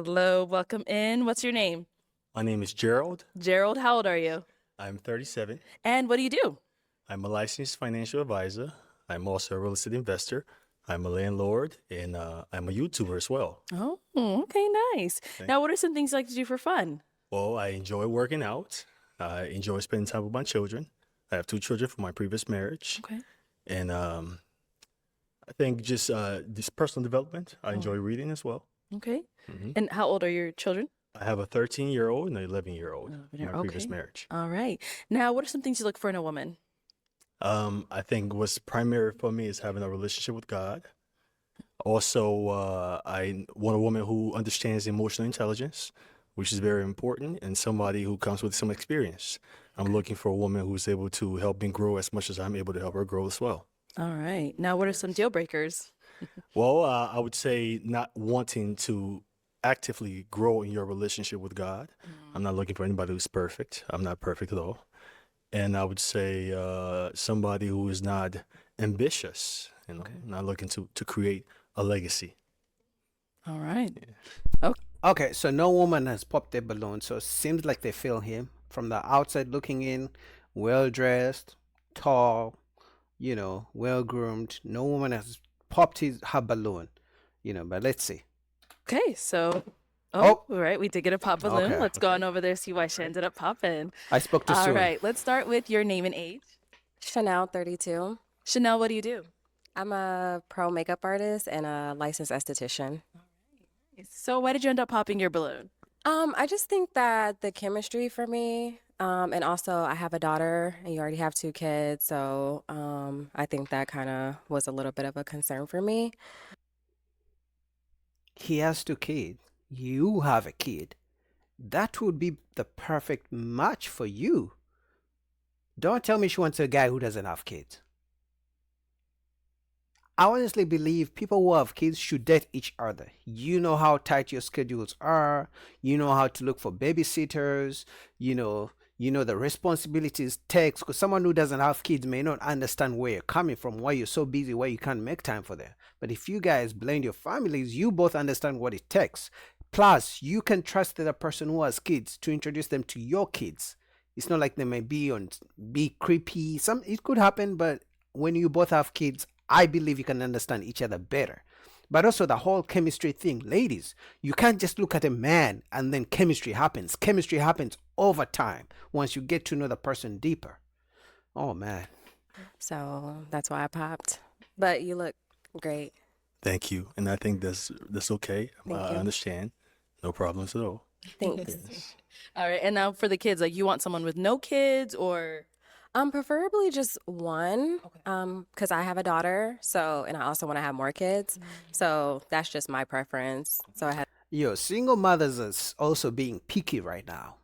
Hello, welcome in. What's your name? My name is Gerald. Gerald, how old are you? I'm 37. And what do you do? I'm a licensed financial advisor. I'm also a real estate investor. I'm a landlord and I'm a YouTuber as well. Oh, okay, nice. Okay. Now, what are some things you like to do for fun? Well, I enjoy working out. I enjoy spending time with my children. I have two children from my previous marriage. Okay. And I think just this personal development. I enjoy reading as well. Okay. hmm And how old are your children? I have a 13-year-old and an 11-year-old Oh, from my previous marriage. All right. Now, what are some things you look for in a woman? I think what's primary for me is having a relationship with God. Also, I want a woman who understands emotional intelligence, which is very important, and somebody who comes with some experience. I'm looking for a woman who's able to help me grow as much as I'm able to help her grow as well. All right. Now, what are some deal breakers? Well, I would say not wanting to actively grow in your relationship with God. I'm not looking for anybody who's perfect. I'm not perfect at all. And I would say somebody who is not ambitious, not looking to create a legacy. All right. Okay, so no woman has popped their balloon, so it seems like they feel him from the outside looking in, well dressed, tall, well groomed. No woman has popped her balloon, but let's see. Okay, so, Oh. all right, we did get a pop balloon. Okay. Let's go on over there, see why she ended up popping. I spoke too All soon. right, let's start with your name and age. Chanel, 32. Chanel, what do you do? I'm a pro makeup artist and a licensed esthetician. So, why did you end up popping your balloon? I just think that the chemistry for me, and also I have a daughter and you already have two kids, so I think that kind of was a little bit of a concern for me. He has two kids. You have a kid. That would be the perfect match for you. Don't tell me she wants a guy who doesn't have kids. I honestly believe people who have kids should date each other. You know how tight your schedules are. You know how to look for babysitters. You know the responsibilities takes, because someone who doesn't have kids may not understand where you're coming from, why you're so busy, why you can't make time for them. But if you guys blend your families, you both understand what it takes. Plus, you can trust the person who has kids to introduce them to your kids. It's not like they may be creepy. It could happen, but when you both have kids, I believe you can understand each other better. But also the whole chemistry thing, ladies, you can't just look at a man and then chemistry happens. Chemistry happens over time once you get to know the person deeper. Oh man. So that's why I popped. But you look great. Thank you, and I think that's okay. Thank I you. understand. No problems at all. Thanks. All right, and now for the kids, like you want someone with no kids or Preferably just one, Okay. because I have a daughter, so, and I also want to have more kids. So that's just my preference. So I had Yo, single mothers are also being picky right now.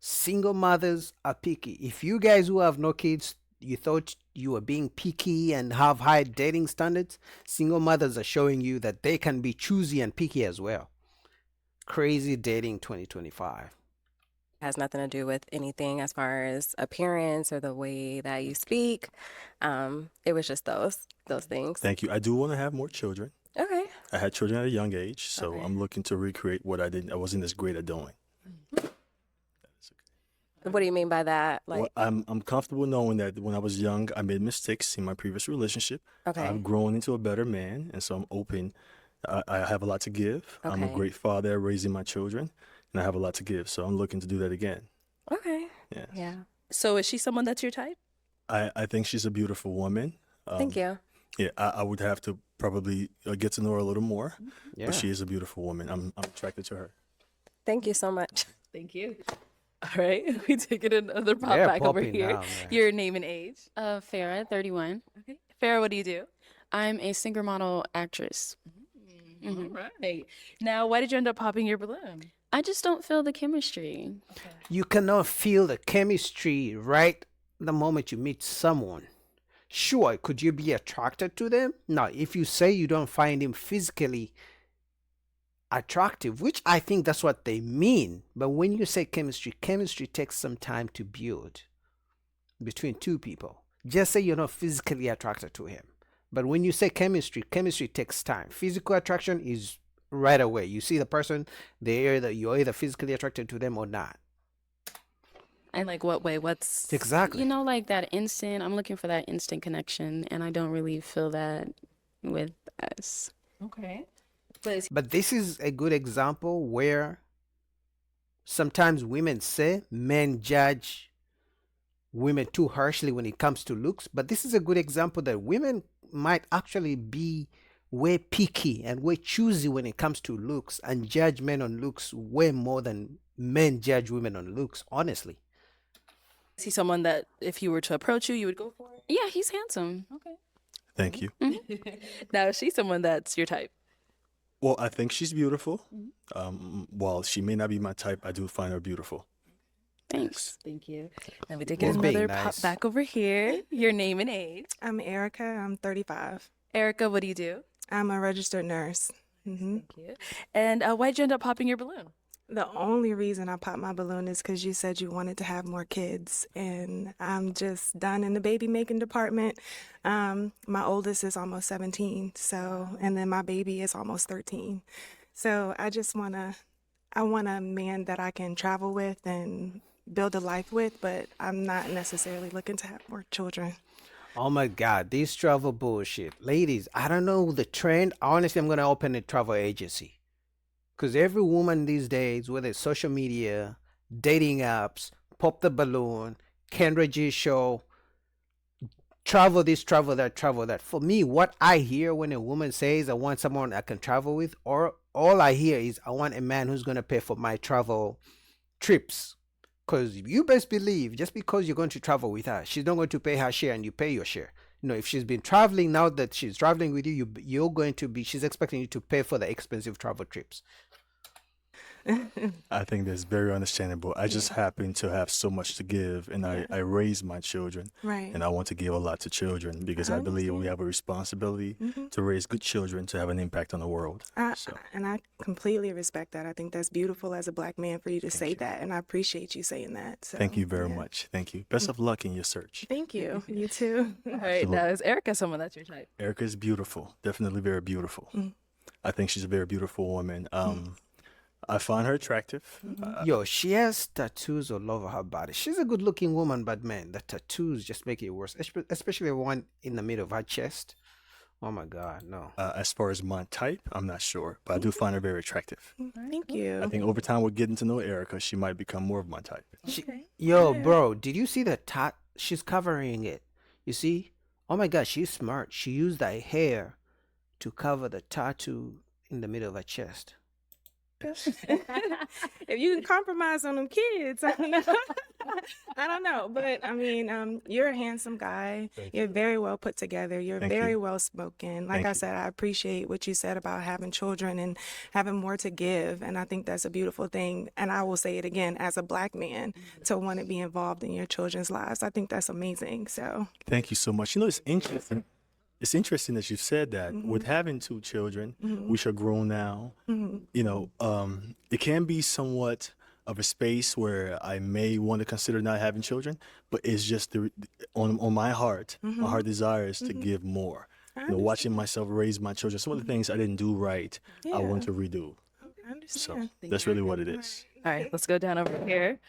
Single mothers are picky. If you guys who have no kids, you thought you were being picky and have high dating standards, single mothers are showing you that they can be choosy and picky as well. Crazy dating 2025. has nothing to do with anything as far as appearance or the way that you speak. It was just those things. Thank you. I do want to have more children. Okay. I had children at a young age, so Okay. I'm looking to recreate what I wasn't as great at doing. What do you mean by that? Like, Well, I'm comfortable knowing that when I was young, I made mistakes in my previous relationship. okay. I've grown into a better man, and so I'm open. I have a lot to give. I'm a Okay. great father at raising my children, and I have a lot to give. So I'm looking to do that again. Okay. Yes. Yeah. so is she someone that's your type? I think she's a beautiful woman. Thank you. Yeah, I would have to probably get to know her a little more, Yeah. but she is a beautiful woman. I'm attracted to her. Thank you so much. Thank you. All right, we take it another pop They're back over popping here. now, man. Your name and age. Farah, 31. Okay. Farah, what do you do? I'm a singer model actress. All right. Now, why did you end up popping your balloon? I just don't feel the chemistry. You cannot feel the chemistry right the moment you meet someone. Sure, could you be attracted to them? Now, if you say you don't find him physically attractive, which I think that's what they mean, but when you say chemistry, chemistry takes some time to build between two people. Just say you're not physically attracted to him. But when you say chemistry, chemistry takes time. Physical attraction is right away. You see the person, you're either physically attracted to them or not. And like what way? What's Exactly. You know, like that instant, I'm looking for that instant connection, and I don't really feel that with us. okay? But is But this is a good example where sometimes women say men judge women too harshly when it comes to looks. But this is a good example that women might actually be way picky and way choosy when it comes to looks and judge men on looks way more than men judge women on looks, honestly. he someone that if you were to approach you, you would go for it? Yeah, he's handsome. Okay. Thank you. Now, is she someone that's your type? Well, I think she's beautiful. While she may not be my type, I do find her beautiful. Thanks. Thank you. Then we did Well, get being another pop nice. back over here. Your name and age. I'm Erica. I'm 35. Erica, what do you do? I'm a registered nurse. Thank you. And why'd you end up popping your balloon? The only reason I popped my balloon is because you said you wanted to have more kids, and I'm just done in the baby making department. My oldest is almost 17, and then my baby is almost 13. So I want a man that I can travel with and build a life with, but I'm not necessarily looking to have more children. Oh my God, this travel bullshit. Ladies, I don't know the trend. Honestly, I'm going to open a travel agency. Because every woman these days, whether it's social media, dating apps, Pop the Balloon, Kendra G Show, travel this, travel that, travel that. For me, what I hear when a woman says, I want someone I can travel with, or all I hear is, I want a man who's going to pay for my travel trips. Because you best believe, just because you're going to travel with her, she's not going to pay her share and you pay your share. You know, if she's been traveling, now that she's traveling with you, you're going to be, she's expecting you to pay for the expensive travel trips. I think that's very understandable. I just happen to have so much to give, and I raise my children, Right. and I want to give a lot to children because I believe we have a responsibility to raise good children to have an impact on the world. So And I completely respect that. I think that's beautiful as a Black man for you to say that, and I appreciate you saying that. So, thank you very yeah. much. Thank you. Best of luck in your search. Thank you. You too. All right. Now, is Erica someone that's your type? Erica is beautiful, definitely very beautiful. I think she's a very beautiful woman. I find her attractive. Yo, she has tattoos all over her body. She's a good looking woman, but man, the tattoos just make it worse, especially the one in the middle of her chest. Oh my God, no. As far as my type, I'm not sure, but I do find her very attractive. Thank I you. think over time, we're getting to know Erica. She might become more of my type. Yo, bro, did you see the tat? She's covering it. You see? Oh my God, she's smart. She used that hair to cover the tattoo in the middle of her chest. If you can compromise on them kids, I don't know. I don't know, but I mean, you're a handsome guy. You're very well put together. You're Thank very you. well spoken. Like Thank I you. said, I appreciate what you said about having children and having more to give, and I think that's a beautiful thing. And I will say it again, as a Black man, to want to be involved in your children's lives, I think that's amazing. So Thank you so much. You know, it's interesting. It's interesting that you said that. With having two children, which are grown now, you know, it can be somewhat of a space where I may want to consider not having children, but it's just on my heart. My heart desires to give more. You know, watching myself raise my children, some of the things I didn't do right, I want to redo. I understand. So that's really what it is. All right. Let's go down over here.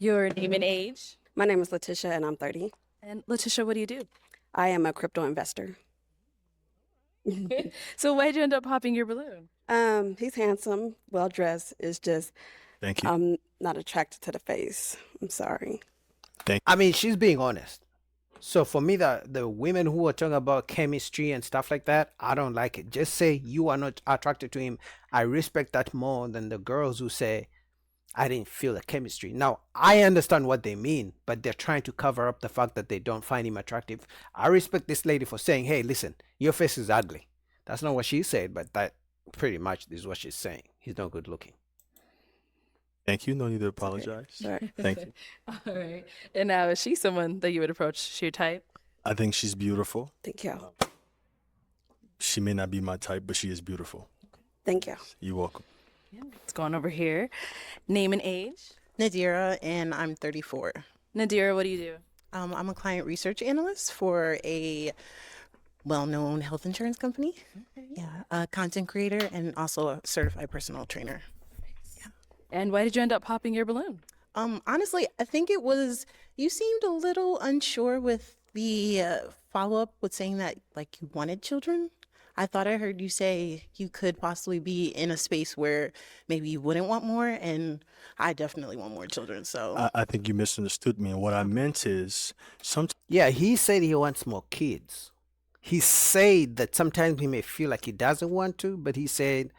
Your name and age. My name is Letitia and I'm 30. And Letitia, what do you do? I am a crypto investor. So why'd you end up popping your balloon? He's handsome, well dressed. It's just Thank you. I'm not attracted to the face. I'm sorry. I mean, she's being honest. So for me, the women who are talking about chemistry and stuff like that, I don't like it. Just say you are not attracted to him. I respect that more than the girls who say, I didn't feel the chemistry. Now, I understand what they mean, but they're trying to cover up the fact that they don't find him attractive. I respect this lady for saying, hey, listen, your face is ugly. That's not what she said, but that pretty much is what she's saying. He's not good looking. Thank you. No need to apologize. Sorry. Thank you. All right. And now, is she someone that you would approach? She your type? I think she's beautiful. Thank you. She may not be my type, but she is beautiful. Thank you. You're welcome. Let's go on over here. Name and age. Nadira, and I'm 34. Nadira, what do you do? I'm a client research analyst for a well-known health insurance company. Yeah, a content creator and also a certified personal trainer. And why did you end up popping your balloon? Honestly, I think it was you seemed a little unsure with the follow-up with saying that like you wanted children. I thought I heard you say you could possibly be in a space where maybe you wouldn't want more, and I definitely want more children. So I think you misunderstood me. And what I meant is sometimes Yeah, he said he wants more kids. He said that sometimes he may feel like he doesn't want to, but he said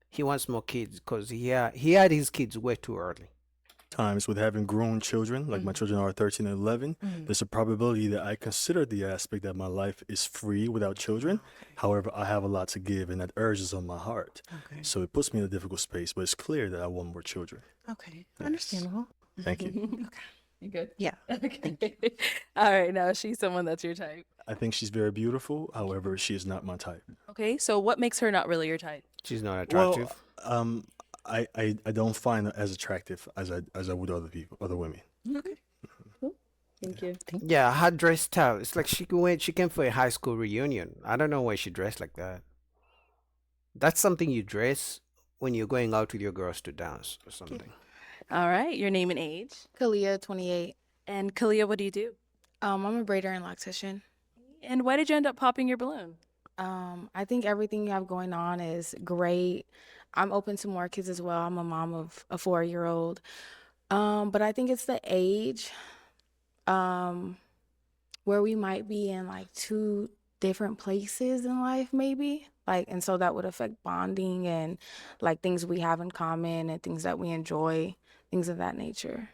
he wants more kids because he had his kids way too early. with having grown children, like my children are 13 and 11, there's a probability that I consider the aspect that my life is free without children. However, I have a lot to give, and that urge is on my heart. okay, So it puts me in a difficult space, but it's clear that I want more children. okay, understandable. Thank you. You good? Yeah. Okay. All right. Now, is she someone that's your type? I think she's very beautiful. However, she is not my type. Okay. So, what makes her not really your type? She's not attractive. Well, I don't find her as attractive as I would other women. Thank you. Yeah, her dress style. It's like she came for a high school reunion. I don't know why she dressed like that. That's something you dress when you're going out with your girls to dance or something. All right. Your name and age. Kalia, 28. And Kalia, what do you do? I'm a braider and loctician. And why did you end up popping your balloon? I think everything you have going on is great. I'm open to more kids as well. I'm a mom of a 4-year-old. But I think it's the age where we might be in like two different places in life, maybe. Like, and so that would affect bonding and like things we have in common and things that we enjoy, things of that nature.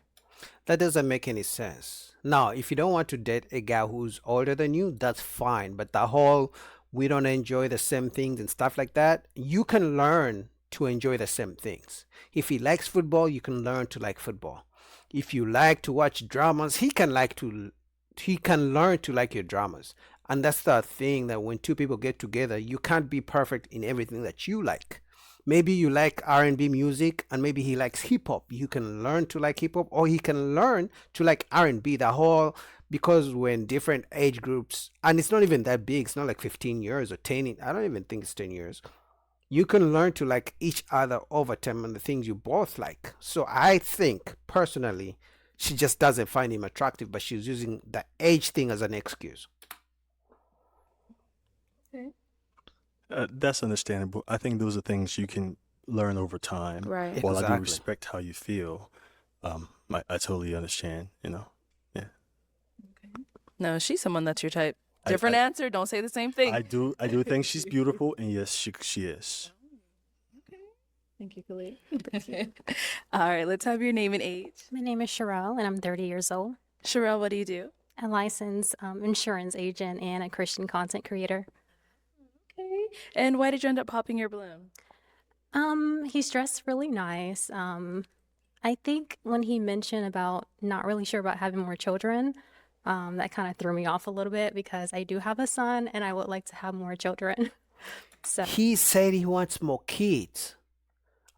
That doesn't make any sense. Now, if you don't want to date a guy who's older than you, that's fine. But the whole we don't enjoy the same things and stuff like that, you can learn to enjoy the same things. If he likes football, you can learn to like football. If you like to watch dramas, he can learn to like your dramas. And that's the thing, that when two people get together, you can't be perfect in everything that you like. Maybe you like R&B music and maybe he likes hip hop. You can learn to like hip hop, or he can learn to like R&B. Because when different age groups, and it's not even that big, it's not like 15 years or 10, I don't even think it's 10 years. You can learn to like each other over time and the things you both like. So I think personally, she just doesn't find him attractive, but she's using the age thing as an excuse. That's understandable. I think those are things you can learn over time. Right. While I do Exactly. respect how you feel, I totally understand. Yeah. No, she's someone that's your type. I- Different I- answer. Don't say the same thing. I do think she's beautiful, and yes, she is. Thank you, Kalia. All right. Let's have your name and age. My name is Sherelle, and I'm 30 years old. Sherelle, what do you do? A licensed insurance agent and a Christian content creator. Okay. And why did you end up popping your balloon? He's dressed really nice. I think when he mentioned about not really sure about having more children, that kind of threw me off a little bit because I do have a son and I would like to have more children. So He said he wants more kids.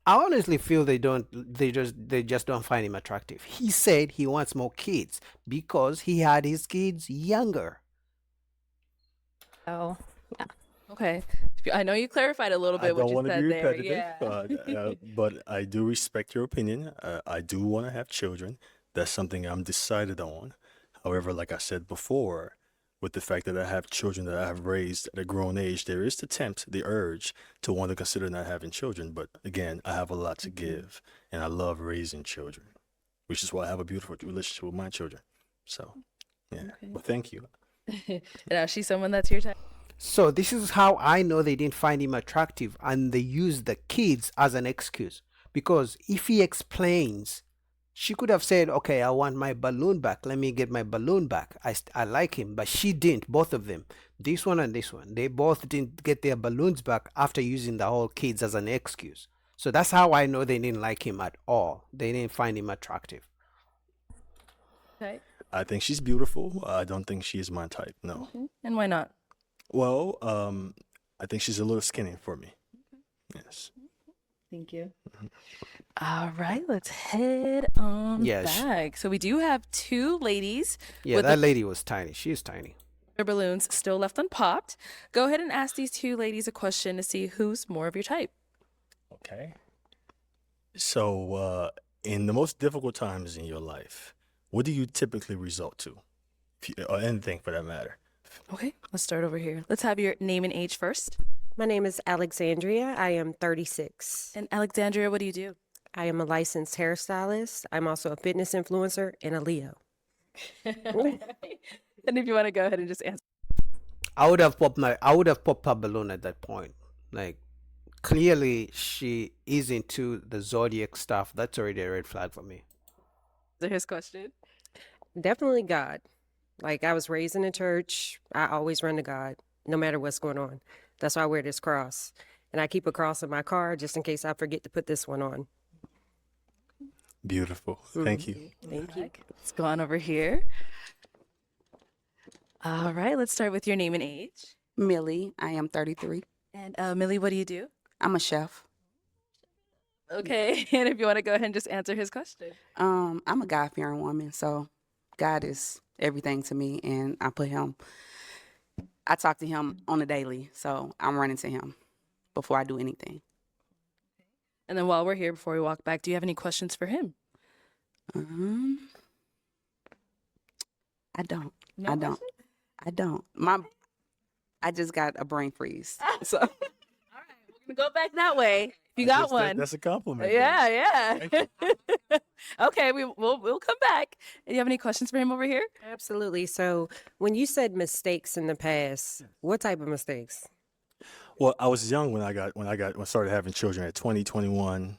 I honestly feel they just don't find him attractive. He said he wants more kids because he had his kids younger. yeah. Okay. I know you clarified a little I bit what don't you want to said be there. repetitive, Yeah. but I do respect your opinion. I do want to have children. That's something I'm decided on. However, like I said before, with the fact that I have children that I have raised at a grown age, there is the urge to want to consider not having children. But again, I have a lot to give, and I love raising children, which is why I have a beautiful relationship with my children. So, yeah. Okay. Well, thank you. Now she's someone that's your type. So this is how I know they didn't find him attractive, and they used the kids as an excuse. Because if he explains, she could have said, okay, I want my balloon back. Let me get my balloon back. I like him. But she didn't, both of them. This one and this one. They both didn't get their balloons back after using the whole kids as an excuse. So that's how I know they didn't like him at all. They didn't find him attractive. Okay. I think she's beautiful. I don't think she is my type. No. Okay. And why not? Well, I think she's a little skinny for me. Yes. Thank you. All right, let's head on Yeah, back. So we do have two ladies. Yeah, with that the- lady was tiny. She's tiny. Their balloons still left unpopped. Go ahead and ask these two ladies a question to see who's more of your type. Okay. So, in the most difficult times in your life, what do you typically resort to? Or anything for that matter. Okay, let's start over here. Let's have your name and age first. My name is Alexandria. I am 36. And Alexandria, what do you do? I am a licensed hairstylist. I'm also a fitness influencer and a Leo. And if you want to go ahead and just answer. I would have popped her balloon at that point. Like, clearly she is into the zodiac stuff. That's already a red flag for me. His question. Definitely God. Like, I was raised in a church. I always run to God, no matter what's going on. That's why I wear this cross. And I keep a cross in my car just in case I forget to put this one on. Beautiful. Thank you. Thank you. Let's go on over here. All right, let's start with your name and age. Millie, I am 33. And Millie, what do you do? I'm a chef. Okay, and if you want to go ahead and just answer his question. I'm a God-fearing woman, so God is everything to me, and I talk to him on a daily, so I'm running to him before I do anything. And then while we're here, before we walk back, do you have any questions for him? I don't. No I don't. questions? I don't. I just got a brain freeze. So All right, we're going to go back that way. If you got one. That's a compliment. Yeah, Thank yeah. Okay, we'll come back. Do you have any questions for him over here? Absolutely. So, when you said mistakes in the past, what type of mistakes? Well, I was young when I started having children at 20, 21,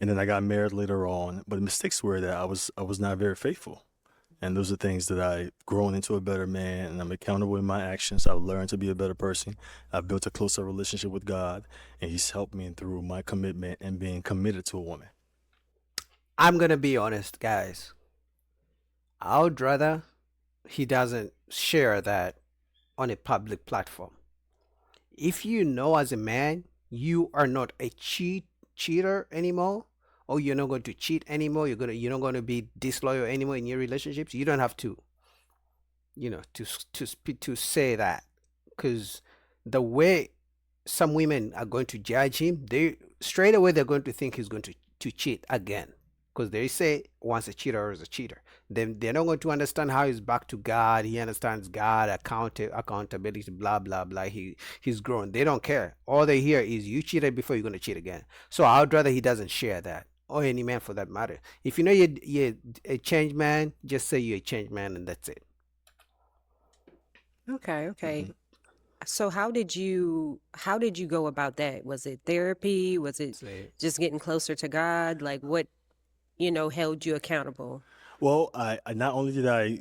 and then I got married later on. But the mistakes were that I was not very faithful. And those are things that I've grown into a better man, and I'm accountable in my actions. I've learned to be a better person. I've built a closer relationship with God, and He's helped me through my commitment and being committed to a woman. I'm going to be honest, guys. I would rather he doesn't share that on a public platform. If you know as a man, you are not a cheater anymore, or you're not going to cheat anymore, you're not going to be disloyal anymore in your relationships, you don't have to, to say that, because the way some women are going to judge him, they're going to think he's going to cheat again, because they say once a cheater is a cheater. Then they're not going to understand how he's back to God. He understands God, accountability, blah blah blah. He's grown. They don't care. All they hear is you cheated before, you're going to cheat again. So I would rather he doesn't share that, or any man for that matter. If you know you're a changed man, just say you're a changed man, and that's it. Okay. So how did you go about that? Was it therapy? Was it just getting closer to God? Like, what, held you accountable? Well, I not only did I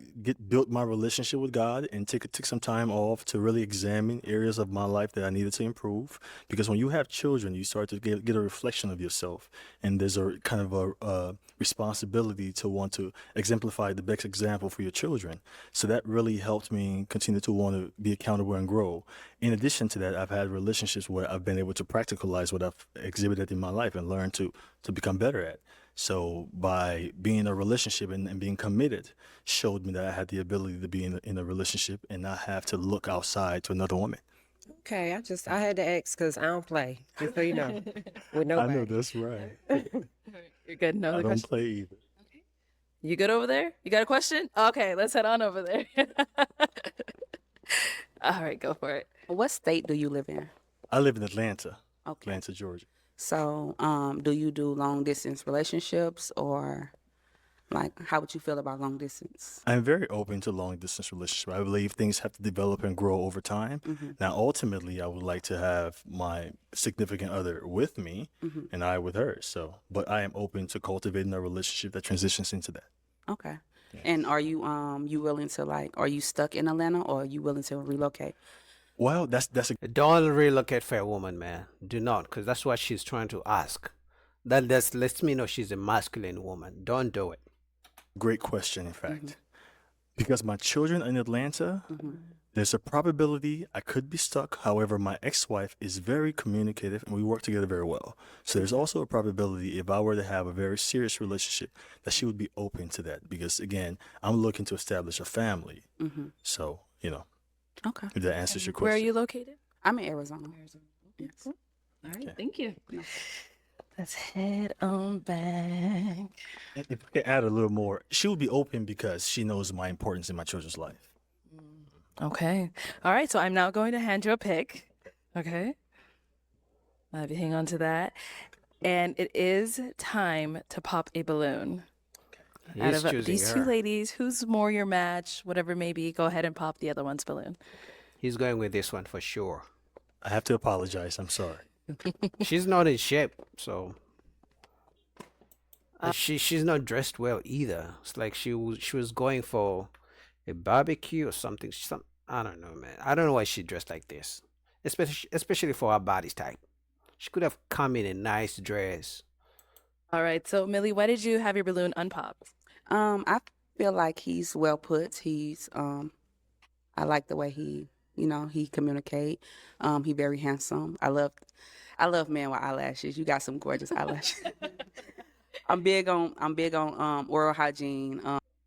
built my relationship with God and took some time off to really examine areas of my life that I needed to improve. Because when you have children, you start to get a reflection of yourself, and there's a kind of a responsibility to want to exemplify the best example for your children. So that really helped me continue to want to be accountable and grow. In addition to that, I've had relationships where I've been able to practicalize what I've exhibited in my life and learn to become better at. So by being in a relationship and being committed showed me that I had the ability to be in a relationship and not have to look outside to another woman. Okay, I had to ask because I don't play, just so you know, with nobody. I know that's right. You're good. No I other don't questions? play either. You good over there? You got a question? Okay, let's head on over there. All right, go for it. what state do you live in? I live in Atlanta, Okay. Atlanta, Georgia. So, do you do long distance relationships, or like how would you feel about long distance? I'm very open to long distance relationships. I believe things have to develop and grow over time. Now, ultimately, I would like to have my significant other with me and I with her. So, but I am open to cultivating a relationship that transitions into that. Okay. And are you willing to are you stuck in Atlanta, or are you willing to relocate? Well, that's a Don't relocate for a woman, man. Do not, because that's what she's trying to ask. That lets me know she's a masculine woman. Don't do it. great question, in fact. Because my children are in Atlanta, there's a probability I could be stuck. However, my ex-wife is very communicative and we work together very well. So there's also a probability if I were to have a very serious relationship that she would be open to that. Because again, I'm looking to establish a family. So, Okay. If that answers your Where are question. you located? I'm in Arizona. Yes. All right, Okay. thank you. No. Let's head on back. And if I can add a little more, she will be open because she knows my importance in my children's life. Okay. All right. So I'm now going to hand you a pick. Okay. I'll have you hang on to that. And it is time to pop a balloon. Out He's of choosing these two her. ladies, who's more your match, whatever it may be, go ahead and pop the other one's balloon. He's going with this one for sure. I have to apologize. I'm sorry. She's not in shape, so she's not dressed well either. It's like she was going for a barbecue or something. I don't know, man. I don't know why she dressed like this, especially for her body type. She could have come in a nice dress. All right. So, Millie, why did you have your balloon unpopped? I feel like he's well put. I like the way he communicate. He very handsome. I love men with eyelashes. You got some gorgeous eyelashes. I'm big on oral hygiene.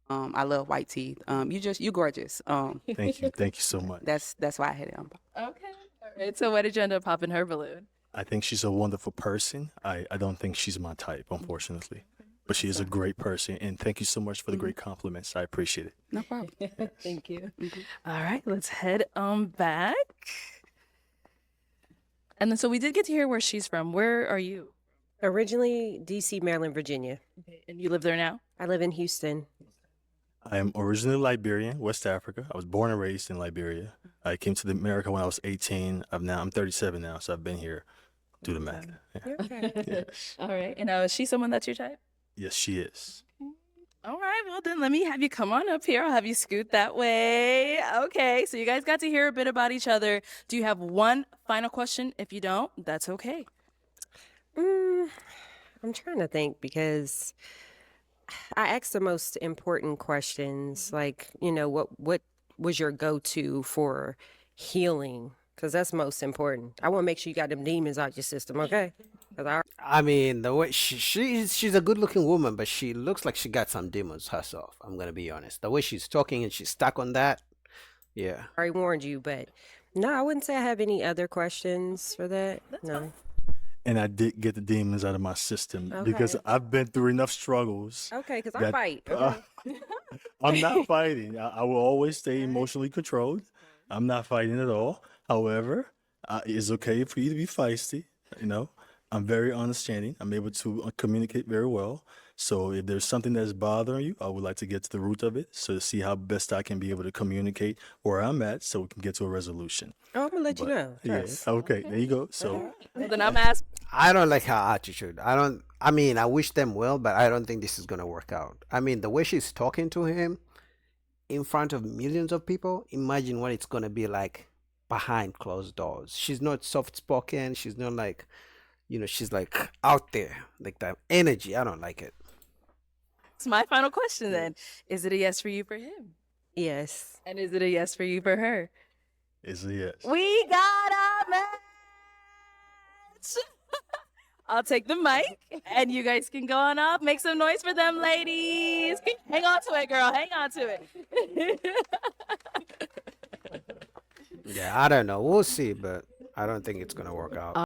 I love white teeth. You gorgeous. Thank you. Thank you so much. That's why I had it on. Okay. All right. So, why did you end up popping her balloon? I think she's a wonderful person. I don't think she's my type, unfortunately. But she is a great person. And thank you so much for the great compliments. I appreciate it. No problem. Thank you. All right. Let's head on back. And then, so we did get to hear where she's from. Where are you? Originally, D.C., Maryland, Virginia. Okay. And you live there now? I live in Houston. I am originally Liberian, West Africa. I was born and raised in Liberia. I came to America when I was 18. I'm 37 now, so I've been here. Do the math. Yeah. Okay. Yes. All right. And is she someone that's your type? Yes, she is. All right, well then let me have you come on up here. I'll have you scoot that way. Okay, so you guys got to hear a bit about each other. Do you have one final question? If you don't, that's okay. I'm trying to think because I asked the most important questions, like, what was your go-to for healing? Because that's most important. I want to make sure you got them demons out your system, okay? 'Cause I mean, the way she's a good-looking woman, but she looks like she got some demons herself. I'm gonna be honest. The way she's talking and she's stuck on that, yeah. I already warned you, but no, I wouldn't say I have any other questions for that. No. And I did get the demons out of my system because Okay. I've been through enough struggles. Okay, because I that- fight. I'm not fighting. I will always stay emotionally controlled. I'm not fighting at all. However, it's okay for you to be feisty. I'm very understanding. I'm able to communicate very well. So if there's something that's bothering you, I would like to get to the root of it, so to see how best I can be able to communicate where I'm at, so we can get to a resolution. Oh, I'm gonna let you But, know. yeah. Trust. Okay. There you go. So Well, then I'm asking. I don't like her attitude. I mean, I wish them well, but I don't think this is gonna work out. I mean, the way she's talking to him in front of millions of people, imagine what it's gonna be like behind closed doors. She's not soft spoken. She's not like, she's like out there, like that energy. I don't like it. It's my final question then. Is it a yes for you for him? Yes. And is it a yes for you for her? it's a yes. We got a match. I'll take the mic and you guys can go on up. Make some noise for them, ladies. Hang on to it, girl. Hang on to it. Yeah, I don't know. We'll see, but I don't think it's gonna work out.